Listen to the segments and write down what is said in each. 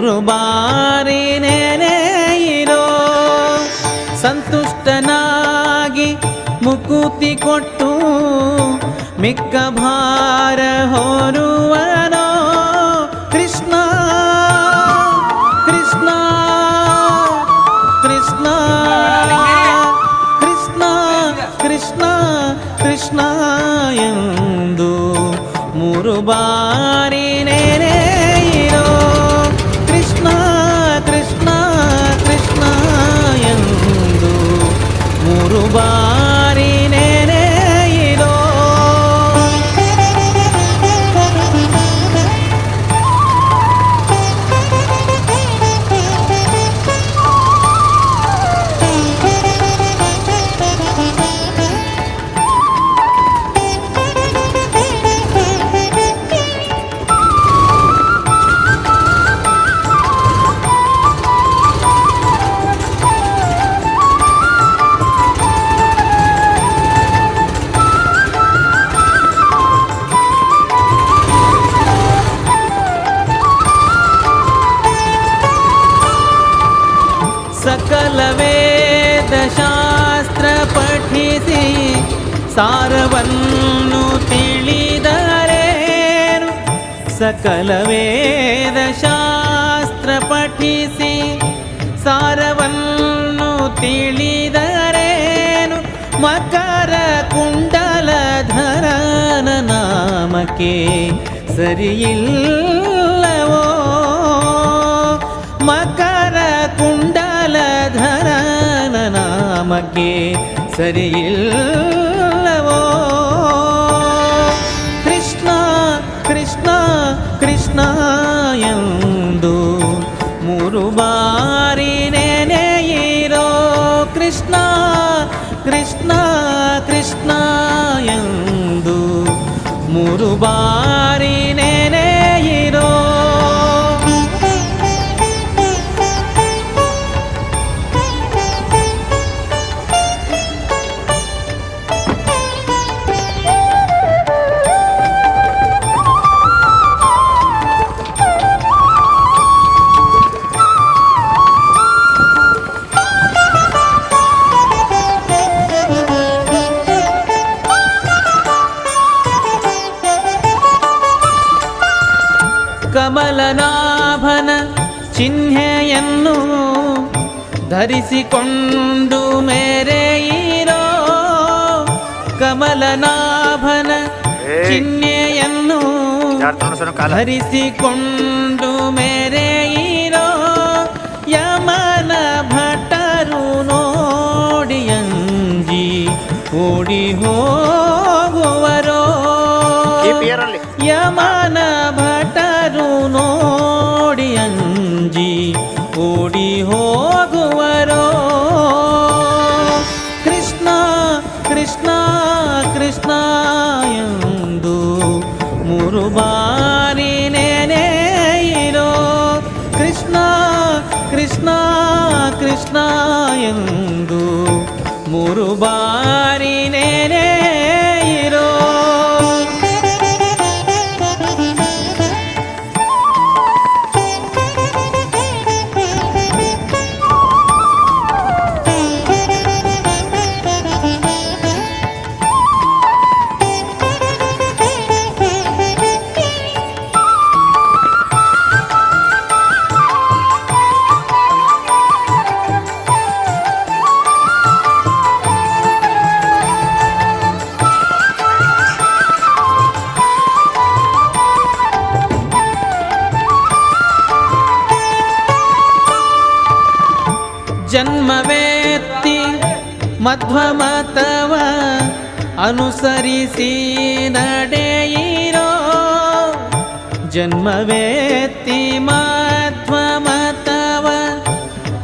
ಮೂರು ಬಾರಿ ನೆನೆಯಿರೋ ಸಂತುಷ್ಟನಾಗಿ ಮುಕುತಿ ಕೊಟ್ಟು ಮಿಕ್ಕ ಭಾರ ಹೊರುವನೋ ಕೃಷ್ಣ ಕೃಷ್ಣ ಕೃಷ್ಣ ಕೃಷ್ಣ ಕೃಷ್ಣ ಕೃಷ್ಣ ಎಂದು ಮೂರು ಬಾರಿ ನೆನೆಯಿರೋ ಕೃಷ್ಣ ಕೃಷ್ಣ ಕೃಷ್ಣ ಎಂದು ಮೂರು ಬಾರಿ ನೆನೆಯಿರೋ ಸಕಲ ವೇದ ಶಾಸ್ತ್ರ ಪಠಿಸಿ ಸಾರವನ್ನು ತಿಳಿದರೇನು ಸಕಲ ವೇದ ಶಾಸ್ತ್ರ ಪಠಿಸಿ ಸಾರವನ್ನು ತಿಳಿದರೇನು ಮಕರ ಕುಂಡಲಧರನ ನಾಮಕ್ಕೆ ಸರಿಯಿಲ್ಲವೋ ಮಕರ ಕುಂಡಲಧರನ ನಾಮಕ್ಕೆ ಸರಿಯಿಲ್ಲವೋ ಕೃಷ್ಣ ಕೃಷ್ಣ ಕೃಷ್ಣ ಎಂದು ಮೂರು ಬಾರಿ ನೆನೆಯಿರೋ ಕೃಷ್ಣ ಕೃಷ್ಣ ಕೃಷ್ಣ ಎಂದು ಮೂರು ಬಾರಿ ನೆನೆಯಿರೋ ಕಮಲನಾಭನ ಚಿಹ್ನೆಯನ್ನು ಧರಿಸಿಕೊಂಡು ಮೇರೆಯಿರೋ ಕಮಲನಾಭನ ಚಿಹ್ನೆಯನ್ನು ಧರಿಸಿಕೊಂಡು ಮೇರೆಯಿರೋ ಯಮನ ಭಟರು ನೋಡಿಯಂಜಿ ಓಡಿ ಹೋಗುವರೋ ಯಮನ ಭಟರು ನೋಡಿ ಅಂಜಿ ಓಡಿ ಹೋಗುವರೋ ಕೃಷ್ಣ ಕೃಷ್ಣ ಕೃಷ್ಣ ಎಂದು ಮೂರು ಬಾರಿ ನೆನೆಯಿರೋ ಕೃಷ್ಣ ಕೃಷ್ಣ ಕೃಷ್ಣ ಎಂದು ಮೂರು ಬಾರಿ ನೆನೆಯಿರೋ ಜನ್ಮವೇತ್ತಿ ಮಧ್ವಮತವ ಅನುಸರಿಸಿ ನಡೆಯಿರೋ ಜನ್ಮವೇತ್ತಿ ಮಧ್ವಮತವ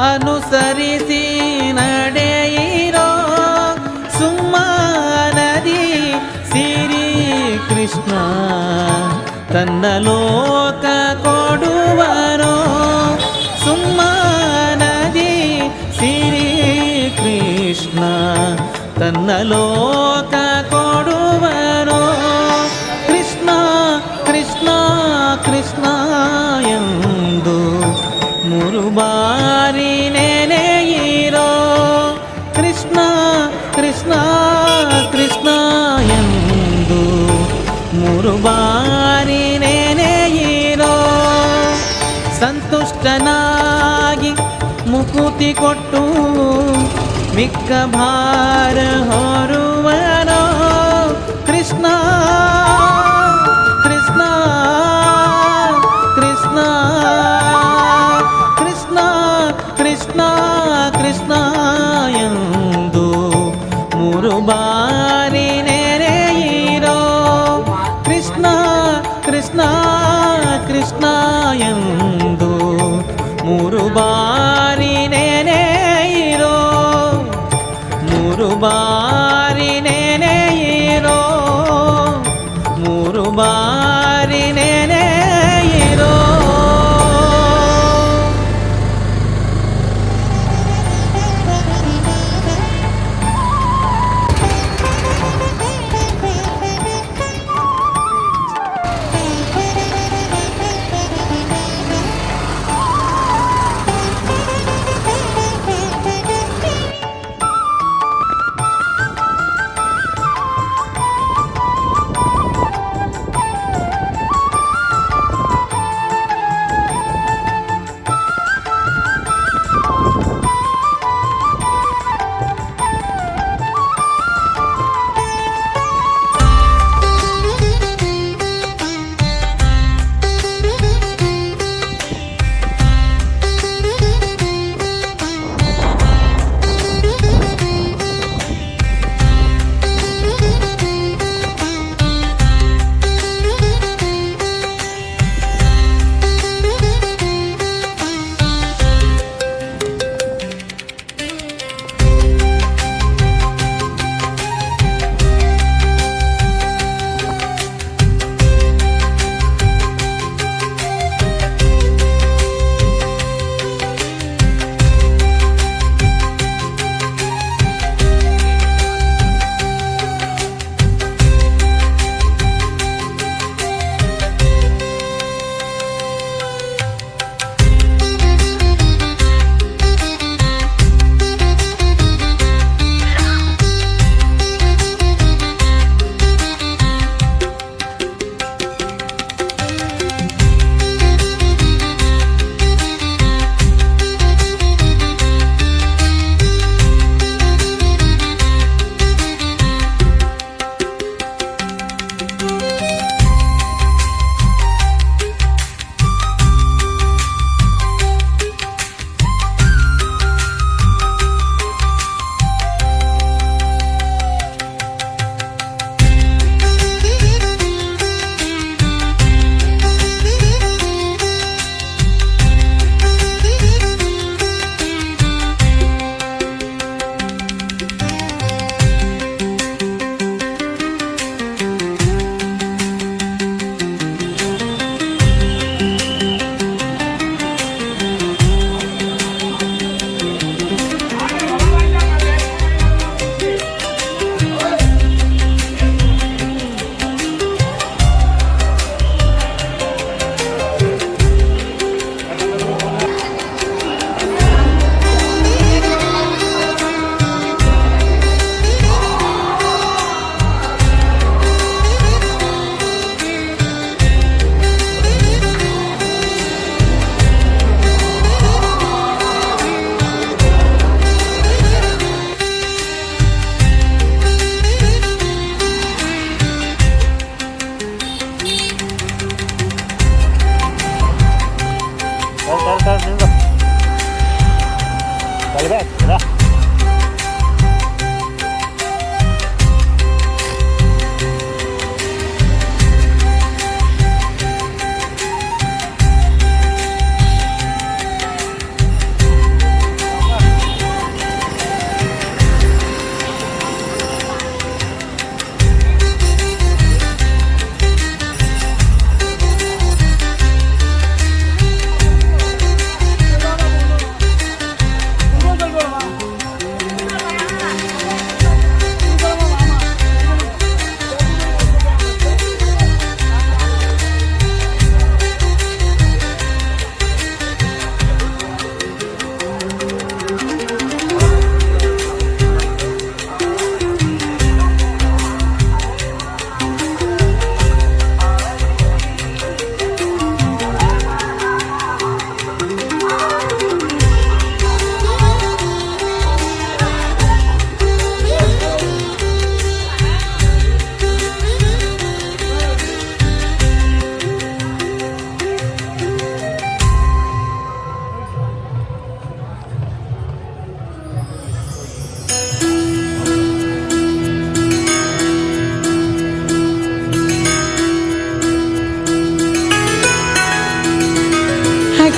ಅನುಸರಿಸಿ ನಡೆಯಿರೋ ಸುಮ್ಮನದಿ ಸಿರಿ ಕೃಷ್ಣ ತನ್ನ ಲೋಕ ಕೊಡುವರೋ ಸುಮ್ಮನದಿ ಸಿರಿ ಕೃಷ್ಣ ತನ್ನ ಲೋಕ ಕೊಡುವರೋ ಕೃಷ್ಣ ಕೃಷ್ಣ ಕೃಷ್ಣ ಎಂದು ಮೂರು ಬಾರಿ ನೆನೆಯಿರೋ ಸಂತುಷ್ಟನಾಗಿ ಮುಕುತಿ ಕೊಟ್ಟು ಮಿಕ್ಕ ಭಾರ ಹೊರುವನೋ ಕೃಷ್ಣ ಕೃಷ್ಣ ಕೃಷ್ಣ ಕೃಷ್ಣ ಕೃಷ್ಣ ಕೃಷ್ಣ ಎಂದು ಮೂರು ಬಾರಿ ನೆನೆಯಿರೋ ಕೃಷ್ಣ ಕೃಷ್ಣ ಕೃಷ್ಣ ಎಂದು ಮೂರು ಬಾರಿ ನೆನೆಯಿರೋ ಮೂರು ಬಾರಿ ನೆನೆಯಿರೋ ಮೂರು ಬಾರಿ ನೆನೆಯಿರೋ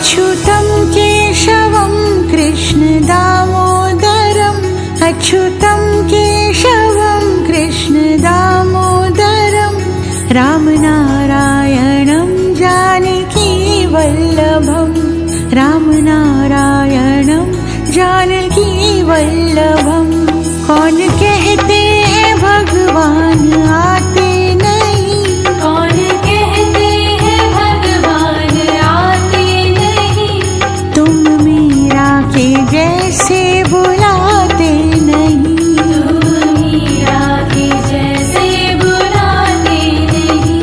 अच्युतं केशवं कृष्ण दामोदरम् अच्युतं केशवं कृष्ण दामोदरम् रामनारायणं जानकी वल्लभम् रामनारायणं जानकी वल्लभम्। कौन कहते हैं भगवान आते नहीं, कौन कहते हैं भगवान आते नहीं, तुम मीरा के जैसे बुलाते नहीं, तुम मीरा के जैसे बुलाते नहीं।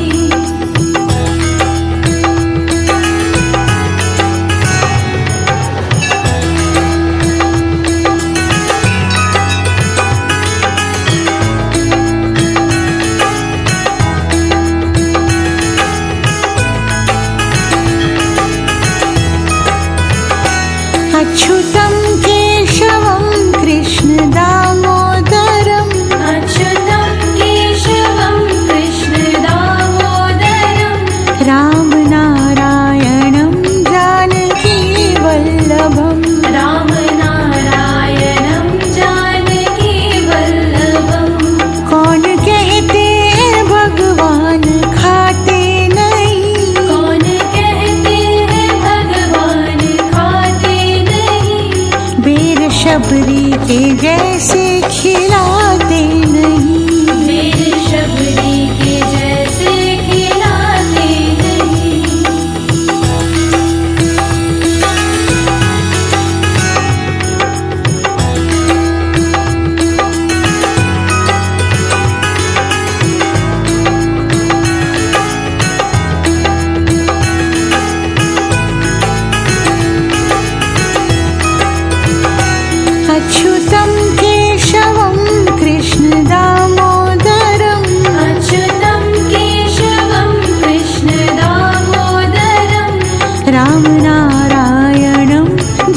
अच्युतं केशवं कृष्ण दामोदरम् अच्युतं केशवं कृष्ण दामोदरम् रामनारायणं जानकी वल्लभम् रामनारायणं जानकी वल्लभम्। कौन कहते हैं भगवान खाते नहीं, कौन कहते हैं भगवान खाते नहीं, बेर शबरी के जैसे खिलाते नहीं, मेरे शबरी के जैसे खिलाते नहीं। अच्युतं केशवं कृष्ण दामोदरम् अच्युतं केशवं कृष्ण दामोदरम् रामनारायणं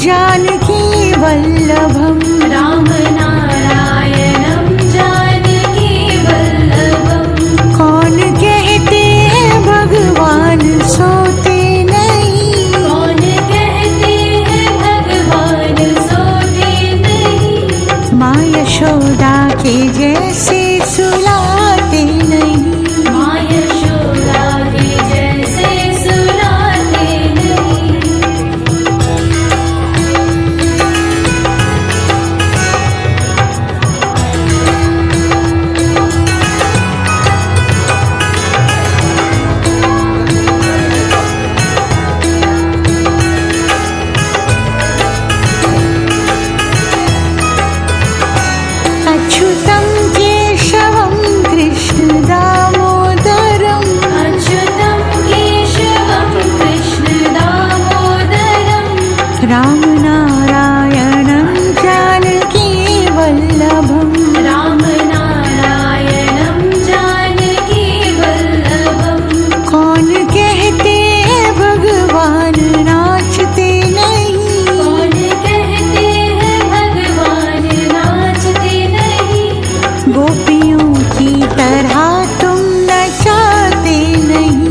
जानकी वल्लभम् रामनारायणं जानकी वल्लभम्। कौन कहते हैं भगवान सोते नहीं, कौन कहते हैं भगवान सोते नहीं, माँ यशोदा के जैसे सुलाते नहीं, माँ यशोदा के जैसे सुलाते नहीं। अच्युतं केशवं कृष्ण दामोदरम् अच्युतं केशवं कृष्ण दामोदरम् रामनारायणं जानकी वल्लभम् रामनारायणं जानकी वल्लभम्। कौन कहते हैं भगवान नाचते नहीं, कौन कहते हैं भगवान नाचते नहीं, गोपियों की तरह तुम नचाते नहीं,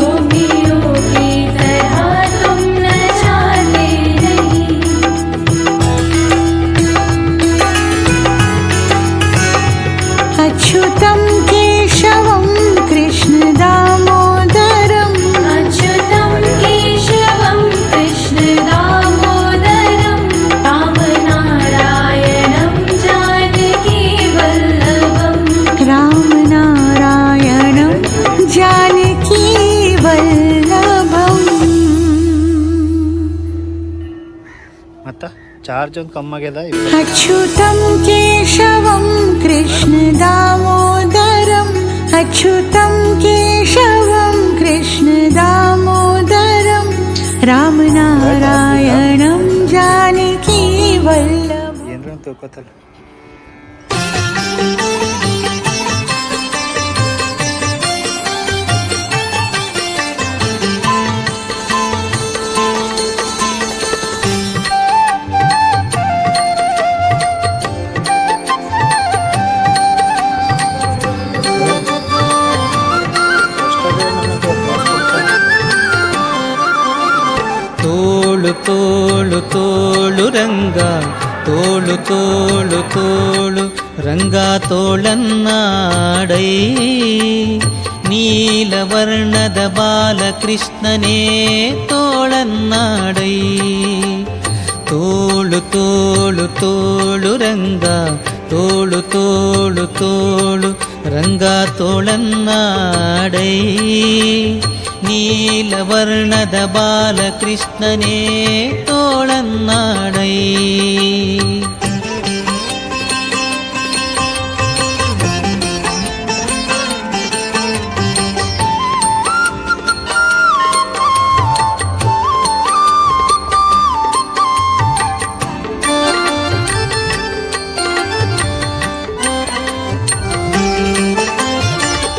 गोपियों की तरह तुम नचाते नहीं। अच्युतं केशवं कृष्ण दामोदरम् अच्युतं केशवं कृष्ण दामोदरम् रामनारायणं जानकी वल्लभम् रामनारायणं जानकी वल्लभम्। ಮತ್ತ ಚಾರ್ಜ್ ಒಂದು ಕಮ್ಮಾಗ್ಯದ अच्युतं केशवं कृष्ण दामोदरम् अच्युतं केशवं कृष्ण दामोदरम् रामनारायणं जानकी वल्लभम्। ಏನ್ರ ಅಂತ ತಿಳ್ಕೊತಲ್ಲ. तो ತೋಳು ತೋಳು ರಂಗ ತೋಳು ತೋಳು ತೋಳು ರಂಗ ತೋಳನ್ನಾಡೈ ನೀಲವರ್ಣದ ಬಾಲಕೃಷ್ಣನೇ ತೋಳನ್ನಾಡೈ ತೋಳು ತೋಳು ತೋಳು ರಂಗ ತೋಳು ತೋಳು ತೋಳು ರಂಗ ತೋಳನ್ನಾಡೈ ನೀಲವರ್ಣದ ಬಾಲಕೃಷ್ಣನೇ ತೋಳನ್ನಾಡೈ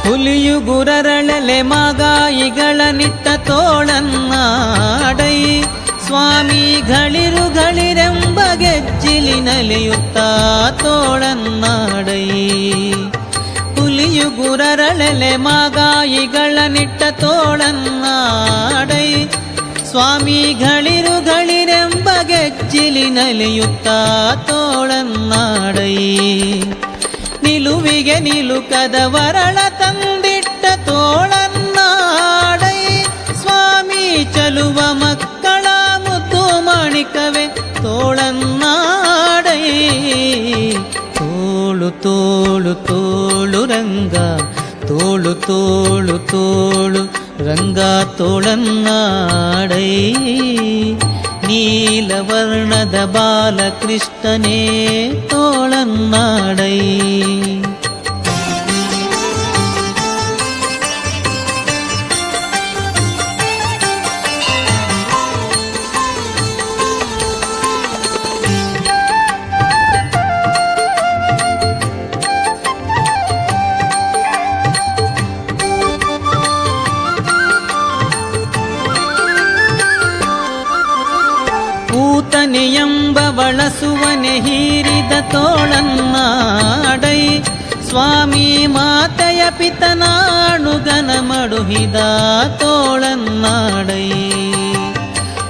ಹುಲಿಯು ಗುರರಳಲೆ ಮಾಗಾಯಿಗಳ ನಿಟ್ಟ ತೋಳನ್ನಾಡೈ ಸ್ವಾಮಿ ಗಳಿರುಗಳಿರೆಂಬ ಗೆಜ್ಜಿಲಿನಲಿಯುತ್ತ ತೋಳನ್ನಾಡೈ ಹುಲಿಯು ಗುರರಳಲೆ ಮಾಗಾಯಿಗಳ ನಿಟ್ಟ ತೋಳನ್ನಾಡೈ ಸ್ವಾಮಿ ಗಳಿರುಗಳಿರೆಂಬ ಗೆಜ್ಜಿಲಿನಲಿಯುತ್ತ ತೋಳನ್ನಾಡೈ ನಿಲುವಿಗೆ ನಿಲುಕದ ವರಳ ತಂದಿಟ್ಟ ತೋಳನ್ನಾಡೈ ಸ್ವಾಮಿ ಚಲುವ ಮಕ್ಕಳ ಮುದ್ದು ಮಾಣಿಕವೇ ತೋಳನ್ನಾಡೈ ತೋಳು ತೋಳು ತೋಳು ರಂಗ ತೋಳು ತೋಳು ತೋಳು ರಂಗ ತೋಳನ್ನಾಡೈ ನೀಲವರ್ಣದ ಬಾಲಕೃಷ್ಣನೇ ತೋಳನ್ನಾಡೈ ಎಂಬ ಬಳಸುವನೆ ಹೀರಿದ ತೋಳನ್ನಾಡೈ ಸ್ವಾಮಿ ಮಾತೆಯ ಪಿತನಾಣುಗನ ಮಡುಹಿದ ತೋಳನ್ನಾಡೈ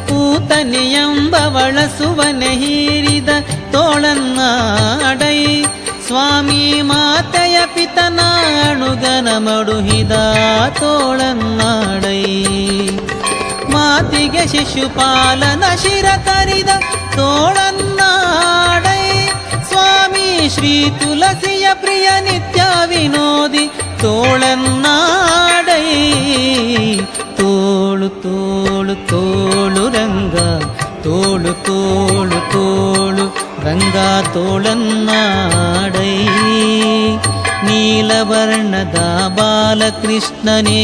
ಪೂತನೆ ಎಂಬ ಬಳಸುವನೆ ಹೀರಿದ ತೋಳನ್ನಾಡೈ ಸ್ವಾಮಿ ಮಾತೆಯ ಪಿತನಾಣುಗನ ಮಡುಹಿದ ತೋಳನ್ನಾಡೈ ಮಾತಿಗೆ ಶಿಶುಪಾಲನ ಶಿರ ತರಿದ ತೋಳನ್ನಾಡೈ ಸ್ವಾಮಿ ಶ್ರೀ ತುಳಸಿಯ ಪ್ರಿಯ ನಿತ್ಯ ವಿನೋದಿ ತೋಳನ್ನಾಡೈ ತೋಳು ತೋಳು ತೋಳು ರಂಗ ತೋಳು ತೋಳು ತೋಳು ರಂಗ ತೋಳನ್ನಾಡೈ ನೀಲವರ್ಣದ ಬಾಲಕೃಷ್ಣನೇ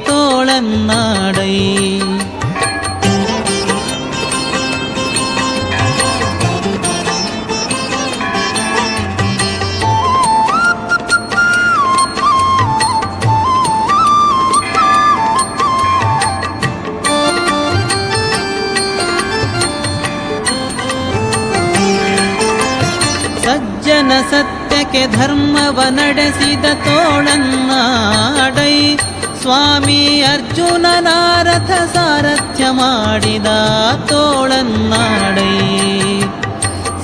ತೋಳನ್ನಾಡೈ ಸಜ್ಜನ ಸತ್ಯಕ್ಕೆ ಧರ್ಮವ ನಡೆಸಿದ ತೋಳನ್ನಾಡೈ ಸ್ವಾಮಿ ಅರ್ಜುನನ ರಥ ಸಾರಥ್ಯ ಮಾಡಿದ ತೋಳನ್ನಾಡೈ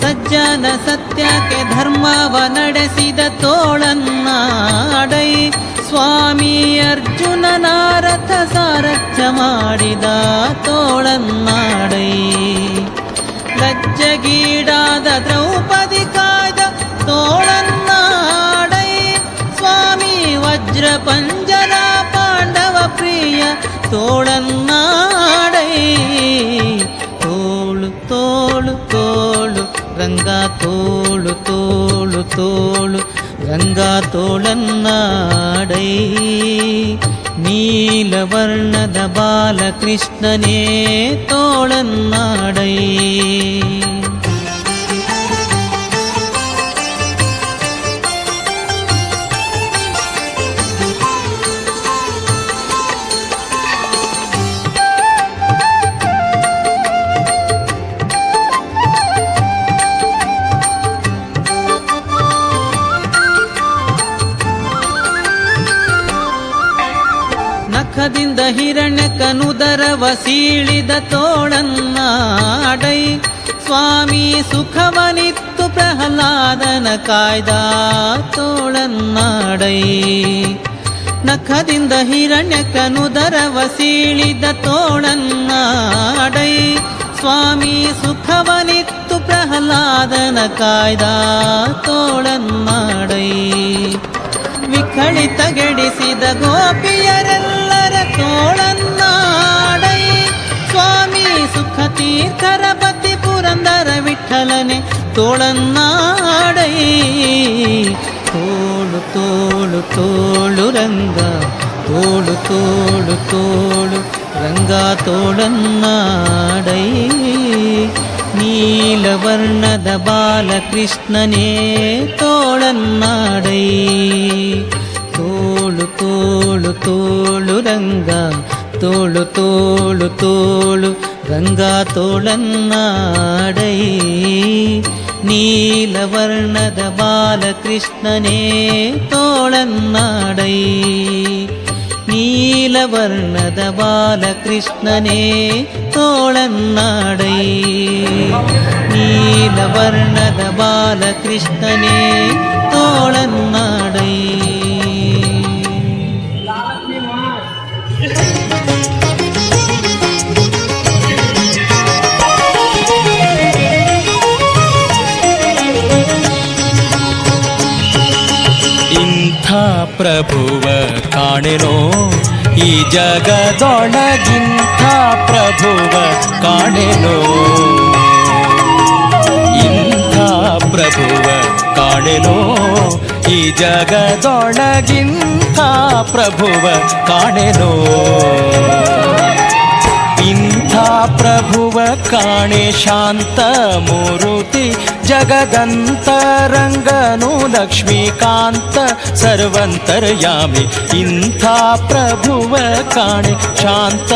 ಸಜ್ಜನ ಸತ್ಯಕ್ಕೆ ಧರ್ಮವ ನಡೆಸಿದ ತೋಳನ್ನಾಡೈ ಸ್ವಾಮಿ ಅರ್ಜುನನ ರಥ ಸಾರಥ್ಯ ಮಾಡಿದ ತೋಳನ್ನಾಡೈ ಲಜ್ಜಗೀಡಾದ ದ್ರೌಪದಿ ಕಾಯ್ದ ತೋಳನ್ನಾಡೈ ಸ್ವಾಮಿ ವಜ್ರ ಪಂಜರ ಪಾಂಡವ ಪ್ರಿಯ ತೋಳನ್ನಾಡೈ ತೋಳು ತೋಳು ತೋಳು ರಂಗ ತೋಳು ತೋಳು ತೋಳು ರಂಗ ತೋಳನ್ನಾಡೈ ನೀಲವರ್ಣದ ಬಾಲಕೃಷ್ಣನೇ ತೋಳನ್ನಾಡೈ ನಖದಿಂದ ಹಿರಣ್ಯಕನುದರವ ಸೀಳಿದ ತೋಳನ್ನಾಡೈ ಸ್ವಾಮಿ ಸುಖವನಿತ್ತು ಪ್ರಹ್ಲಾದನ ಕಾಯ್ದ ತೋಳನ್ನಾಡೈ ನಖದಿಂದ ಹಿರಣ್ಯಕನುದರವ ಸೀಳಿದ ತೋಳನ್ನಾಡೈ ಸ್ವಾಮಿ ಸುಖವನಿತ್ತು ಪ್ರಹ್ಲಾದನ ಕಾಯ್ದ ತೋಳನ್ನಾಡೈ ವಿಖಳಿತಗೆಡಿಸಿದ ಗೋಪಿಯರೆಲ್ಲರ ತೋಳನ್ನಾಡೈ ಸ್ವಾಮಿ ಸುಖ ತೀರ್ಥರ ಪತಿ ಪುರಂದರ ವಿಠಲನೆ ತೋಳನ್ನಾಡೈ ತೋಳು ತೋಳು ತೋಳು ರಂಗ ತೋಳು ತೋಳು ತೋಳು ರಂಗ ತೋಳನ್ನಾಡೈ ನೀಲವರ್ಣದ ಬಾಲಕೃಷ್ಣನೇ ತೋಳನ್ನಾಡೈ ತೋಳು ತೋಳು ತೋಳು ರಂಗ ತೋಳು ತೋಳು ತೋಳು ರಂಗ ತೋಳನ್ನಾಡೈ ನೀಲವರ್ಣದ ಬಾಲಕೃಷ್ಣನೇ ತೋಳನ್ನಾಡೈ ನೀಲವರ್ಣದ ಬಾಲಕೃಷ್ಣನೇ ತೋಳನ್ನಾಡೈ ನೀಲವರ್ಣದ ಬಾಲಕೃಷ್ಣನೇ ತೋಳನ್ನಾಡೈ ಇಂಥ ಪ್ರಭುವ ಕಾಣೆನೋ ಈ ಜಗದೊಳಗಿಂಥ ಪ್ರಭುವ ಕಾಣೆನೋ ಇಂಥ ಪ್ರಭುವ ಕಾಣೆನೋ ಈ ಜಗದೊಳಗಿಂಥ ಪ್ರಭುವ ಕಾಣೆನೋ ಇಂಥ ಪ್ರಭುವ ಕಾಣೆ ಶಾಂತ ಮೂರುತಿ ಜಗದಂತರಂಗನು ಲಕ್ಷ್ಮೀಕಾಂತ ಸರ್ವಂತರ್ಯಾಮಿ ಇಂಥ ಪ್ರಭುವ ಕಾಣೆ ಶಾಂತ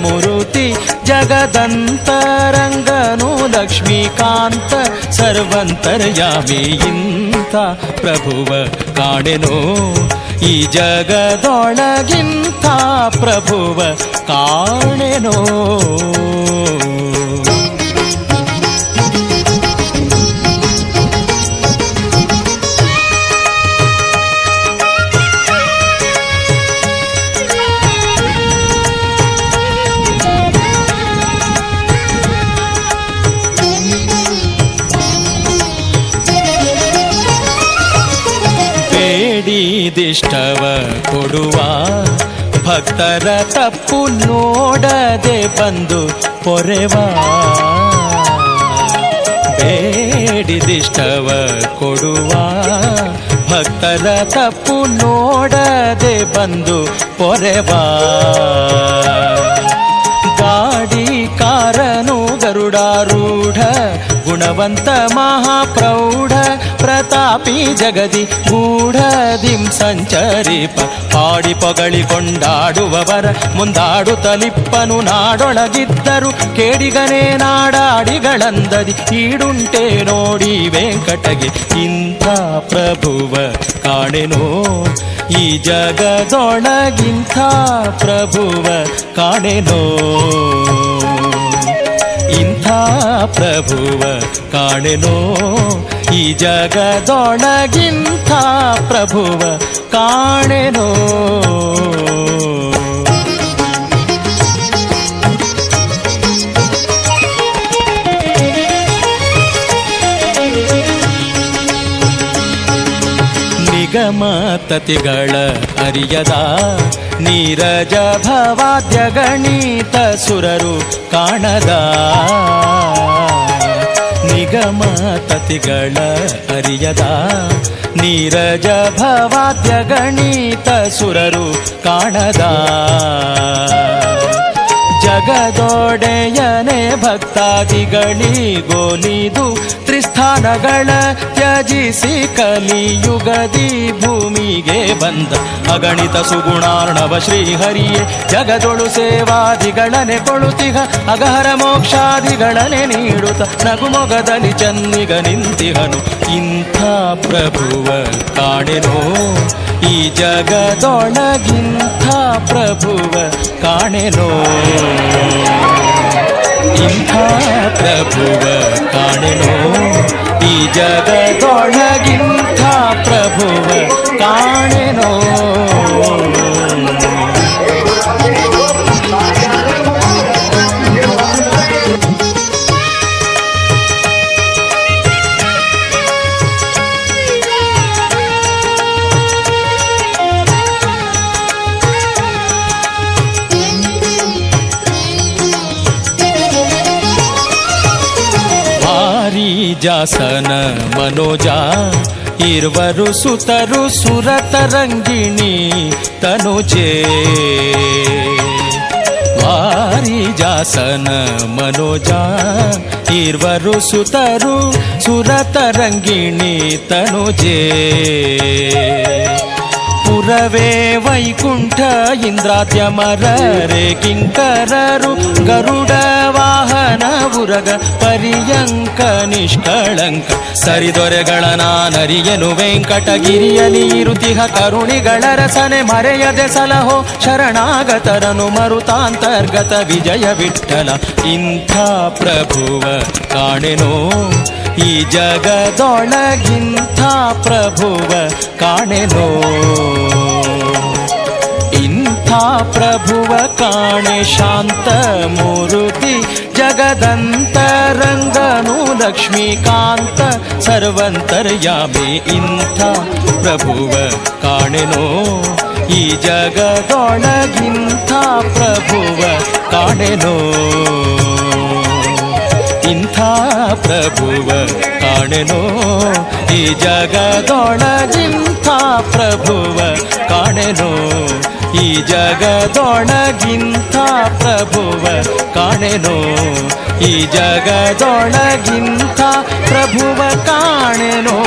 ಮೂರುತಿ ಜಗದಂತರಂಗನು ಲಕ್ಷ್ಮೀಕಾಂತ ಸರ್ವಂತರ್ಯಾಮಿ ಇಂಥ ಪ್ರಭುವ ಕಾಣೆನೋ ಈ ಜಗದೊಳಗಿಂಥ ಪ್ರಭುವ ಕಾಣೆನೋ ಬೇಡಿದಿಷ್ಟವ ಕೊಡುವ ಭಕ್ತರ ತಪ್ಪು ನೋಡದೆ ಬಂದು ಪೊರೆವ ಬೇಡಿದಿಷ್ಟವ ಕೊಡುವ ಭಕ್ತರ ತಪ್ಪು ನೋಡದೆ ಬಂದು ಪೊರೆವ ಗಾಡಿಕಾರನು ಗರುಡಾರೂಢ ಗುಣವಂತ ಮಹಾಪ್ರೌಢ ಪ್ರತಾಪಿ ಜಗದಿ ಗೂಢದಿಂ ಸಂಚರಿಪ ಹಾಡಿ ಪೊಗಳಿ ಕೊಂಡಾಡುವವರ ಮುಂದಾಡುತ್ತಲಿಪ್ಪನು ನಾಡೊಳಗಿದ್ದರು ಕೇಡಿಗನೇ ನಾಡಾಡಿಗಳಂದದಿ ಈಡುಂಟೆ ನೋಡಿ ವೆಂಕಟಗೆ ಇಂಥ ಪ್ರಭುವ ಕಾಣೆನೋ ಈ ಜಗದೊಳಗಿಂಥ ಪ್ರಭುವ ಕಾಣೆನೋ ಇಂಥ ಪ್ರಭುವ ಕಾಣೆನೋ ಈ ಜಗದೊಳಗಿಂಥ ಪ್ರಭುವ ಕಾಣೆನೋ ನಿಗಮತತಿಗಳ ಅರಿಯದ ನೀರಜ ಭವಾದ್ಯ ಗಣಿತ ಸುರರು ಕಾಣದ ನಿಗಮತತಿಗಳ ಅರಿಯದ ನೀರಜ ಭವಾದ್ಯ ಗಣಿತ ಸುರರು ಕಾಣದ ಜಗದೊಡೆಯನೆ ಭಕ್ತಾದಿಗಳಿಗೋಲಿದು ತ್ರಿಸ್ತ ಸ್ಥಾನಗಳ ತ್ಯಜಿಸಿ ಕಲಿಯುಗದಿ ಭೂಮಿಗೆ ಬಂದ ಅಗಣಿತ ಸುಗುಣಾರ್ಣವ ಶ್ರೀಹರಿಯೇ ಜಗದೊಳು ಸೇವಾದಿಗಳನೆ ಕೊಳುತಿಗ ಅಗಹರ ಮೋಕ್ಷಾದಿಗಳನೆ ನೀಡುತ್ತ ನಗುಮೊಗದಲ್ಲಿ ಚನ್ನಿಗ ನಿಂತಿಹನು ಇಂಥ ಪ್ರಭುವ ಕಾಣೆನೋ ಈ ಜಗದೊಳಗಿಂಥ ಪ್ರಭುವ ಕಾಣೆನೋ ಇಂಥ ಪ್ರಭುವ ಕಾಣೆನೋ ಈ ಜಗದೊಳಗಿಂಥ ಪ್ರಭುವ ಕಾಣೆನೋ ಜಾಸನ ಮನೋಜ ಇರುವರು ಸುತರು ಸುರತರಂಗಿಣಿ ತನುಜೆ ವಾರಿ ಜಾಸನ ಮನೋಜ ಇರುವರು ಸುತರು ಸುರತರಂಗಿಣಿ ತನುಜೆ ಪುರವೇ ವೈಕುಂಠ ಇಂದ್ರಾದ್ಯಮರರೆ ಕಿಂಕರರು ಗರುಡ ವಾಹನ ಉರಗ ಪರ್ಯಂಕ ನಿಷ್ಕಳಂಕ ಸರಿದೊರೆಗಳ ನಾನರಿಯನು ವೆಂಕಟಗಿರಿಯಲಿ ಇರುತಿಹ ಕರುಣಿಗಳ ರಸನೆ ಮರೆಯದೆ ಸಲಹೋ ಶರಣಾಗತರನು ಮರುತಾಂತರ್ಗತ ವಿಜಯ ವಿಠಲ ಇಂಥ ಪ್ರಭುವ ಕಾಣೆನೋ ಈ ಜಗದೊಳಗಿಂಥ ಪ್ರಭುವ ಕಾಣೆನೋ ಇಂಥ ಪ್ರಭುವ ಕಾಣೆ ಶಾಂತ ಮೂರುತಿ ಜಗದಂತರಂಗನು ಲಕ್ಷ್ಮೀಕಾಂತ ಸರ್ವಂತರ್ಯಾಮಿ ಇಂಥ ಪ್ರಭುವ ಕಾಣೆನೋ ಈ ಜಗದೊಳಗಿಂಥ ಪ್ರಭುವ ಕಾಣೆನೋ ಇಂಥ ಪ್ರಭುವ ಕಾಣೆನೋ ಈ ಜಗದೊಳಗಿಂಥ ಪ್ರಭುವ ಕಾಣೆನೋ ಈ ಜಗದೊಳಗಿಂಥ ಪ್ರಭುವ ಕಾಣೆನೋ ಈ ಜಗದೊಳಗಿಂಥ ಪ್ರಭುವ ಕಾಣೆನೋ